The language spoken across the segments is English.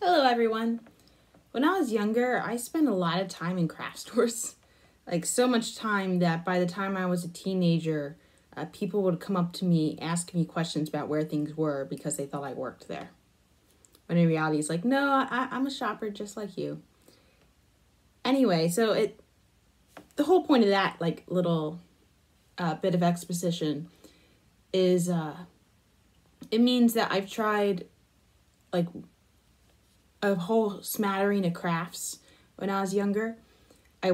Hello everyone. When I was younger, I spent a lot of time in craft stores. Like so much time that by the time I was a teenager, people would come up to me asking me questions about where things were because they thought I worked there. When in reality, it's like, no, I'm a shopper just like you. Anyway, the whole point of that little bit of exposition is it means that I've tried like a whole smattering of crafts when I was younger. I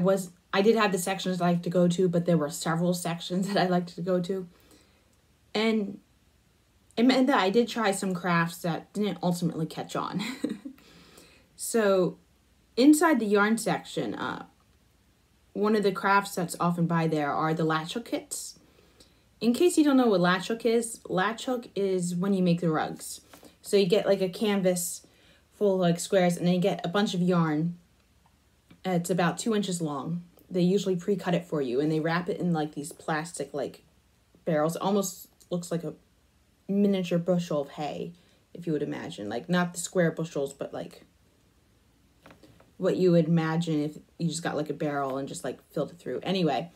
did have the sections I liked to go to, but there were several sections that I liked to go to. And it meant that I did try some crafts that didn't ultimately catch on. So inside the yarn section, one of the crafts that's often by there are the Latch-hook kits. In case you don't know what Latch-hook is when you make the rugs. So you get like a canvas full of squares, and then you get a bunch of yarn. It's about 2 inches long. They usually pre-cut it for you, and they wrap it in these plastic barrels. It almost looks like a miniature bushel of hay, if you would imagine. Not the square bushels, but what you would imagine if you just got a barrel and just filled it through. Anyway,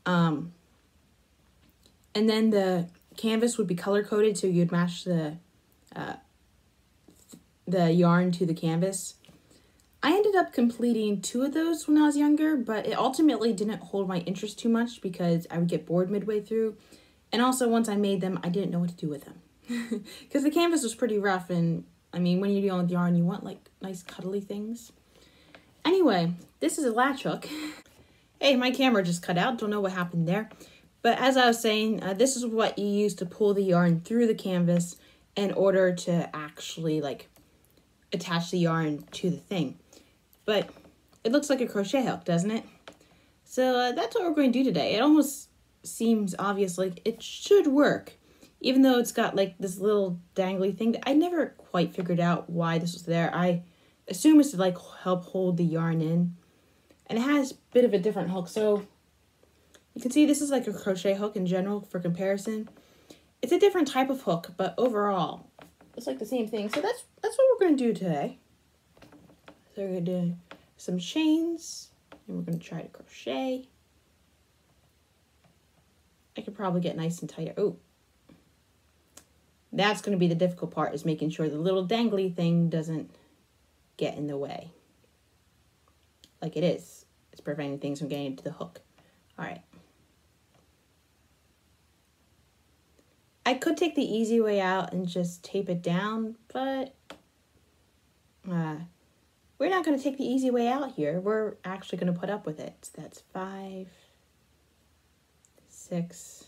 and then the canvas would be color coded, so you'd match the yarn to the canvas. I ended up completing 2 of those when I was younger, but it ultimately didn't hold my interest too much because I would get bored midway through. And also, once I made them, I didn't know what to do with them. Because the canvas was pretty rough, and I mean, when you're dealing with yarn, you want nice cuddly things. Anyway, this is a latch hook. Hey, my camera just cut out. Don't know what happened there. But as I was saying, this is what you use to pull the yarn through the canvas in order to actually attach the yarn to the thing. But it looks like a crochet hook, doesn't it? So that's what we're going to do today. It almost seems obvious, it should work, even though it's got this little dangly thing. I never quite figured out why this was there. I assume it's to help hold the yarn in. And it has a bit of a different hook. So you can see this is a crochet hook in general for comparison. It's a different type of hook, but overall it's the same thing. So that's what we're going to do today. So we're going to do some chains, and we're going to try to crochet. I could probably get nice and tight. Oh, that's going to be the difficult part, is making sure the little dangly thing doesn't get in the way. Like it is. It's preventing things from getting into the hook. All right. I could take the easy way out and just tape it down, but we're not going to take the easy way out here. We're actually going to put up with it. So that's 5, 6,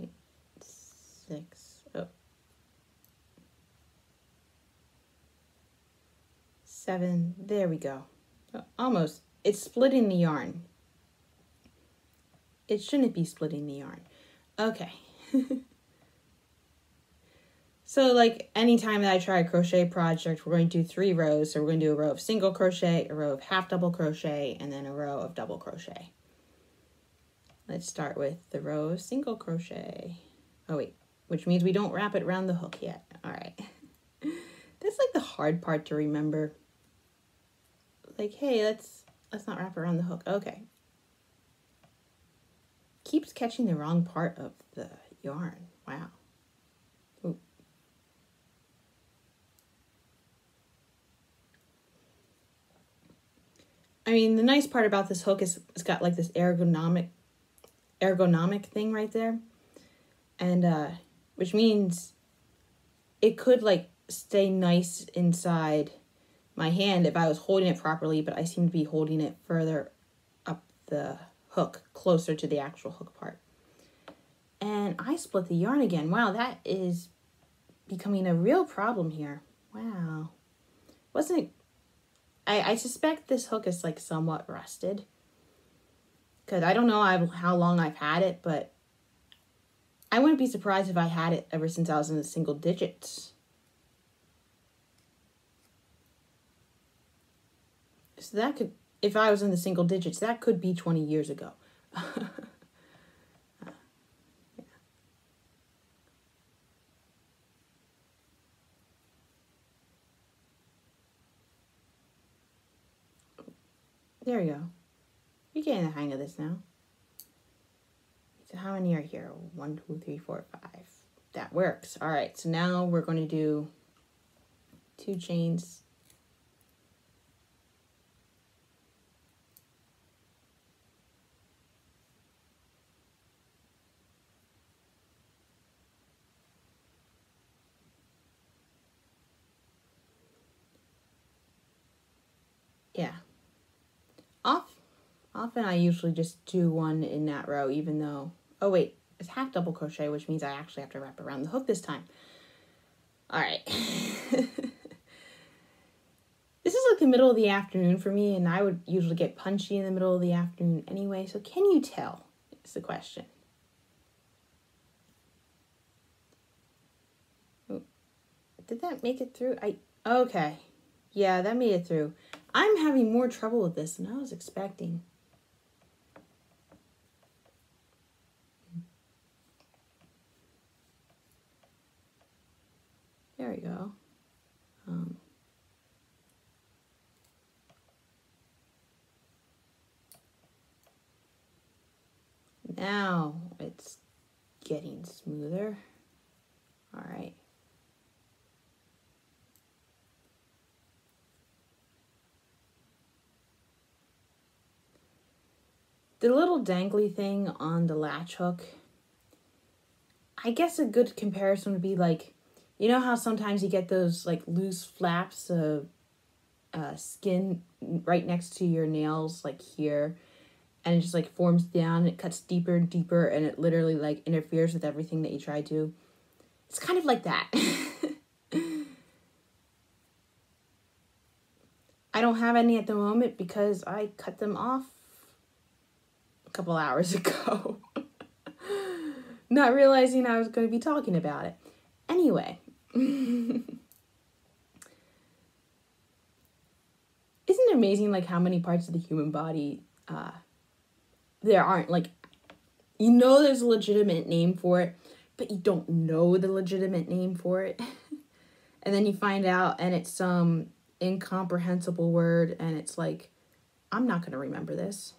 8, 6, 7. There we go. Oh, almost. It's splitting the yarn. It shouldn't be splitting the yarn. Okay. So anytime that I try a crochet project, we're going to do 3 rows. So we're going to do a row of single crochet, a row of half double crochet, and then a row of double crochet. Let's start with the row of single crochet. Oh wait, which means we don't wrap it around the hook yet. All right. That's the hard part to remember. Hey, let's not wrap around the hook. Okay. Keeps catching the wrong part of the yarn. Wow. Ooh. I mean, the nice part about this hook is it's got this ergonomic thing right there. And which means it could stay nice inside my hand if I was holding it properly, but I seem to be holding it further up the hook, closer to the actual hook part. And I split the yarn again. Wow, that is becoming a real problem here. Wow. I suspect this hook is somewhat rusted, because I don't know how long I've had it, but I wouldn't be surprised if I had it ever since I was in the single digits. So that could, if I was in the single digits, that could be 20 years ago. There we go. You're getting the hang of this now. So how many are here? 1, 2, 3, 4, 5. That works. All right, so now we're going to do 2 chains. Yeah. Often I usually just do 1 in that row, even though, oh wait, it's half double crochet, which means I actually have to wrap around the hook this time. All right. This is like the middle of the afternoon for me, and I would usually get punchy in the middle of the afternoon anyway, so can you tell is the question. Oh, did that make it through? Okay. Yeah, that made it through. I'm having more trouble with this than I was expecting. There we go. Now it's getting smoother. All right. The little dangly thing on the latch hook, I guess a good comparison would be like, you know how sometimes you get those like loose flaps of skin right next to your nails, like here, and it just like forms down, it cuts deeper and deeper, and it literally like interferes with everything that you try to. It's kind of like that. I don't have any at the moment because I cut them off a couple hours ago. Not realizing I was going to be talking about it. Anyway. Isn't it amazing like how many parts of the human body there aren't? Like, you know there's a legitimate name for it, but you don't know the legitimate name for it. And then you find out and it's some incomprehensible word and it's like, I'm not going to remember this.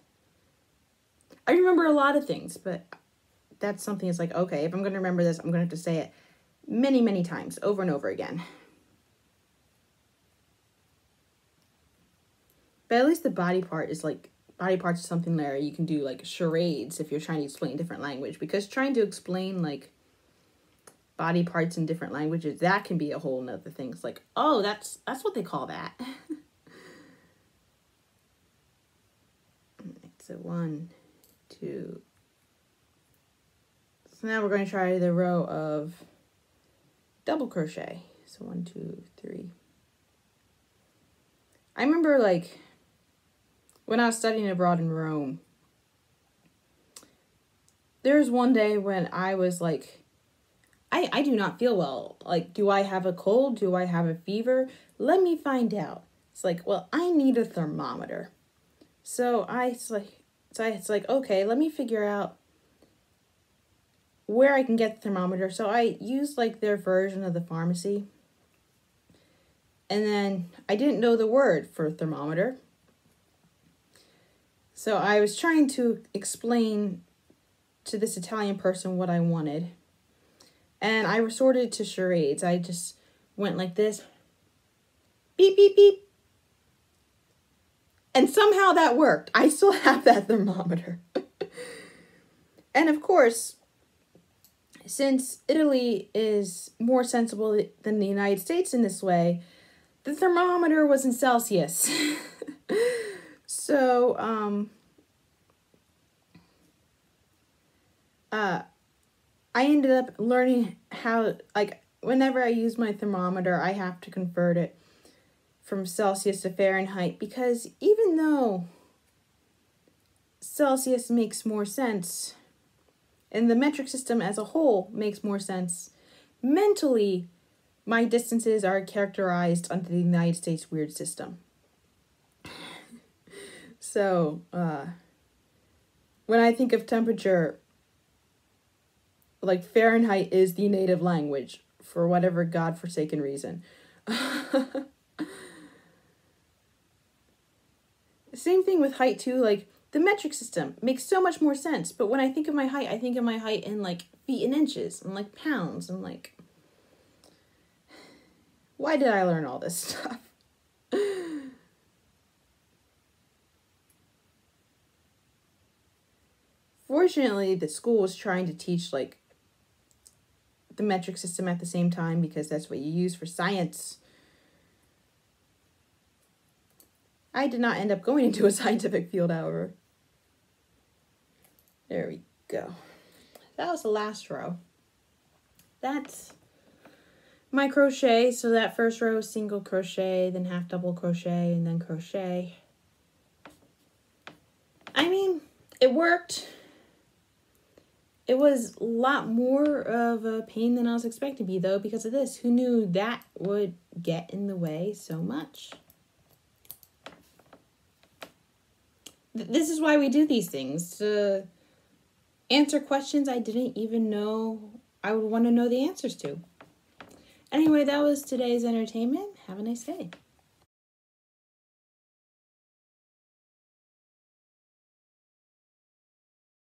I remember a lot of things, but that's something that's like, okay, if I'm going to remember this, I'm going to have to say it many, many times over and over again. But at least the body part is like, body parts is something there you can do like charades if you're trying to explain different language, because trying to explain like body parts in different languages, that can be a whole nother thing. It's like, oh, that's what they call that. So 1, 2. So now we're going to try the row of double crochet. So 1, 2, 3. I remember like when I was studying abroad in Rome, there's one day when I was like, I do not feel well. Like, do I have a cold? Do I have a fever? Let me find out. It's like, well, I need a thermometer. So it's like, okay, let me figure out where I can get the thermometer. So I used like their version of the pharmacy. And then I didn't know the word for thermometer. So I was trying to explain to this Italian person what I wanted. And I resorted to charades. I just went like this. Beep, beep, beep. And somehow that worked. I still have that thermometer. And of course, since Italy is more sensible than the United States in this way, the thermometer was in Celsius. So, I ended up learning how, like, whenever I use my thermometer, I have to convert it from Celsius to Fahrenheit, because even though Celsius makes more sense, and the metric system as a whole makes more sense, mentally, my distances are characterized under the United States weird system. So, when I think of temperature, like, Fahrenheit is the native language for whatever godforsaken reason. Same thing with height too. Like, the metric system makes so much more sense. But when I think of my height, I think of my height in like feet and inches and like pounds. And like, why did I learn all this stuff? Fortunately, the school was trying to teach like the metric system at the same time because that's what you use for science. I did not end up going into a scientific field, however. There we go. That was the last row. That's my crochet. So that first row is single crochet, then half double crochet, and then crochet. I mean, it worked. It was a lot more of a pain than I was expecting to be, though, because of this. Who knew that would get in the way so much? This is why we do these things, to answer questions I didn't even know I would want to know the answers to. Anyway, that was today's entertainment. Have a nice day.